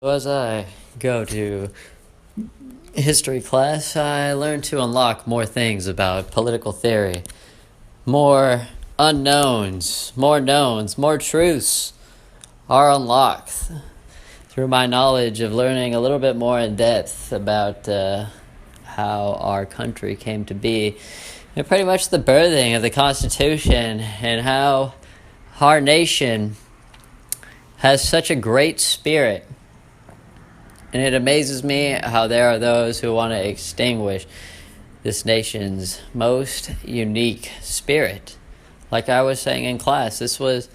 As I go to history class, I learn to unlock more things about political theory, more unknowns, more knowns, more truths are unlocked through my knowledge of learning a little bit more in depth about how our country came to be, and pretty much the birthing of the Constitution, and how our nation has such a great spirit. And it amazes me how there are those who want to extinguish this nation's most unique spirit. Like I was saying in class, this was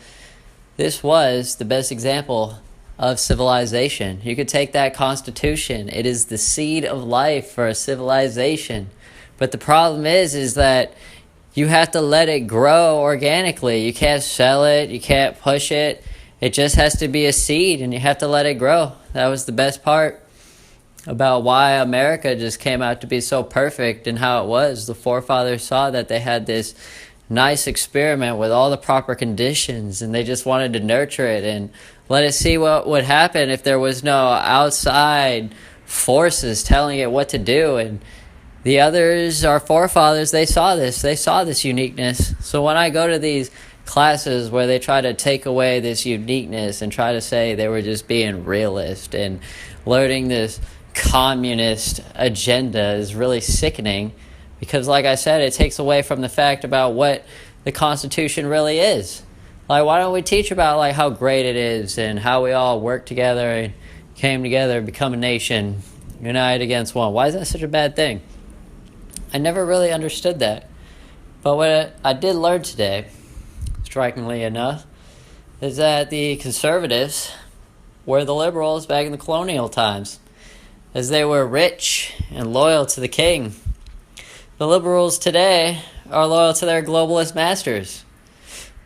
the best example of civilization. You could take that Constitution. It is the seed of life for a civilization. But the problem is that you have to let it grow organically. You can't sell it. You can't push it. It just has to be a seed, and you have to let it grow. That was the best part about why America just came out to be so perfect and how it was. The forefathers saw that they had this nice experiment with all the proper conditions, and they just wanted to nurture it and let it see what would happen if there was no outside forces telling it what to do. And the others, our forefathers, they saw this uniqueness. So when I go to these classes where they try to take away this uniqueness and try to say they were just being realist and learning this communist agenda is really sickening, because like I said, it takes away from the fact about what the Constitution really is. Like, why don't we teach about like how great it is and how we all work together and came together, become a nation, united against one? Why is that such a bad thing? I never really understood that. But what I did learn today, strikingly enough, is that the conservatives were the liberals back in the colonial times, as they were rich and loyal to the king. The liberals today are loyal to their globalist masters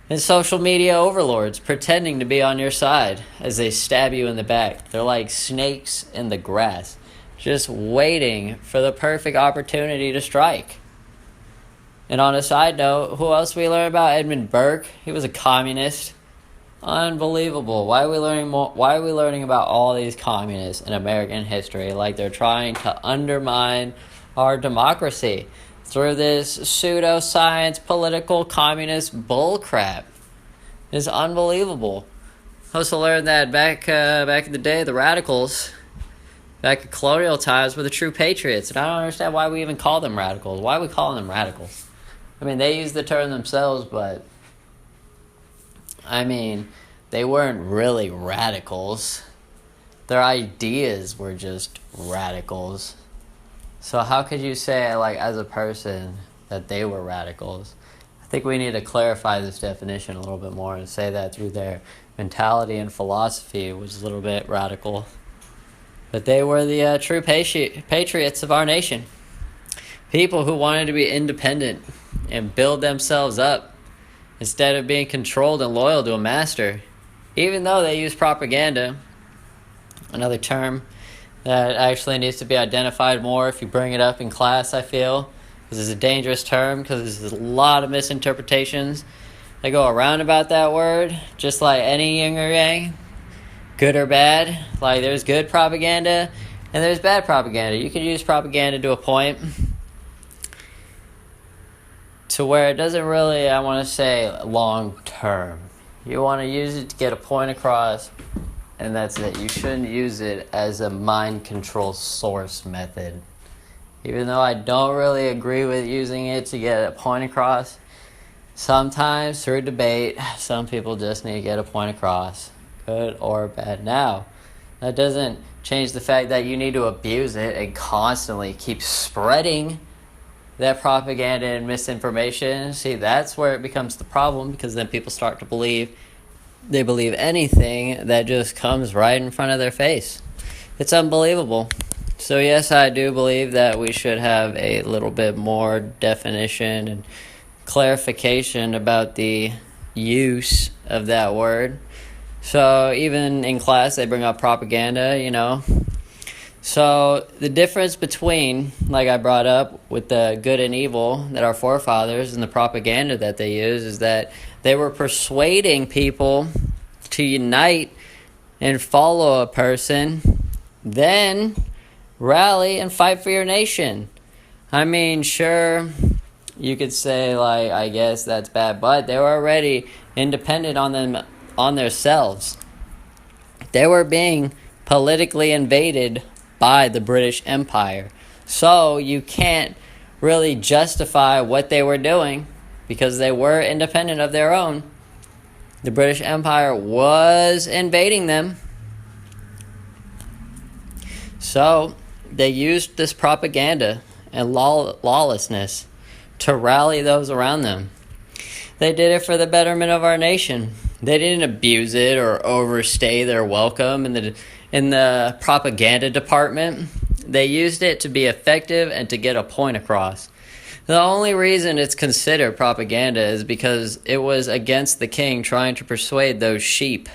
and social media overlords pretending to be on your side as they stab you in the back. They're like snakes in the grass, just waiting for the perfect opportunity to strike. And on a side note, who else we learn about? Edmund Burke. He was a communist. Unbelievable. Why are we learning about all these communists in American history? Like they're trying to undermine our democracy through this pseudoscience political communist bullcrap. It's unbelievable. I also learned that back in the day, the radicals back in colonial times were the true patriots. And I don't understand why we even call them radicals. Why are we calling them radicals? I mean, they use the term themselves, but I mean, they weren't really radicals. Their ideas were just radicals. So how could you say, like, as a person, that they were radicals? I think we need to clarify this definition a little bit more and say that through their mentality and philosophy was a little bit radical. But they were the true patriots of our nation. People who wanted to be independent and build themselves up instead of being controlled and loyal to a master, even though they use propaganda, another term that actually needs to be identified more if you bring it up in class, I feel. This is a dangerous term because there's a lot of misinterpretations that go around about that word, just like any yin or yang, good or bad. Like there's good propaganda and there's bad propaganda. You can use propaganda to a point to where it doesn't really, I want to say, long term. You want to use it to get a point across, and that's it. You shouldn't use it as a mind control source method. Even though I don't really agree with using it to get a point across, sometimes through debate, some people just need to get a point across, good or bad. Now, that doesn't change the fact that you need to abuse it and constantly keep spreading that propaganda and misinformation. See, that's where it becomes the problem, because then people start to believe anything that just comes right in front of their face. It's unbelievable. So yes, I do believe that we should have a little bit more definition and clarification about the use of that word. So even in class, they bring up propaganda, So the difference between, like I brought up, with the good and evil that our forefathers and the propaganda that they use, is that they were persuading people to unite and follow a person, then rally and fight for your nation. I mean, sure, you could say, like, I guess that's bad, but they were already independent on themselves. They were being politically invaded by the British Empire. So you can't really justify what they were doing because they were independent of their own. The British Empire was invading them. So they used this propaganda and lawlessness to rally those around them. They did it for the betterment of our nation. They didn't abuse it or overstay their welcome in the propaganda department. They used it to be effective and to get a point across. The only reason it's considered propaganda is because it was against the king trying to persuade those sheep,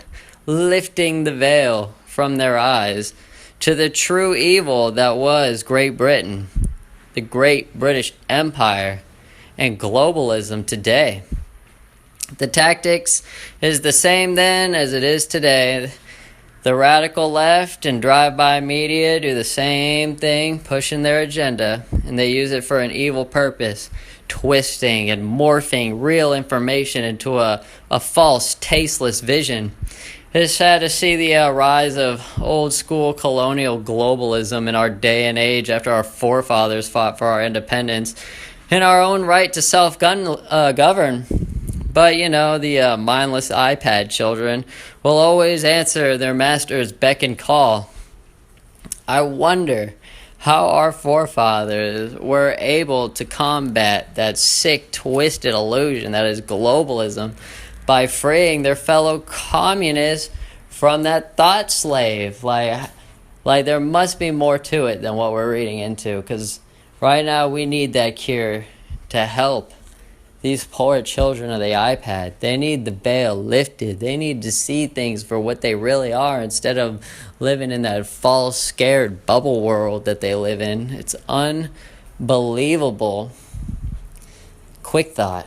lifting the veil from their eyes to the true evil that was Great Britain, the great British Empire, and globalism today. The tactics is the same then as it is today. The radical left and drive-by media do the same thing, pushing their agenda, and they use it for an evil purpose, twisting and morphing real information into a false, tasteless vision. It's sad to see the rise of old-school colonial globalism in our day and age after our forefathers fought for our independence and our own right to self-govern. But, the mindless iPad children will always answer their master's beck and call. I wonder how our forefathers were able to combat that sick, twisted illusion that is globalism by freeing their fellow communists from that thought slave. Like there must be more to it than what we're reading into, because right now we need that cure to help these poor children of the iPad. They need the veil lifted. They need to see things for what they really are instead of living in that false, scared bubble world that they live in. It's unbelievable. Quick thought.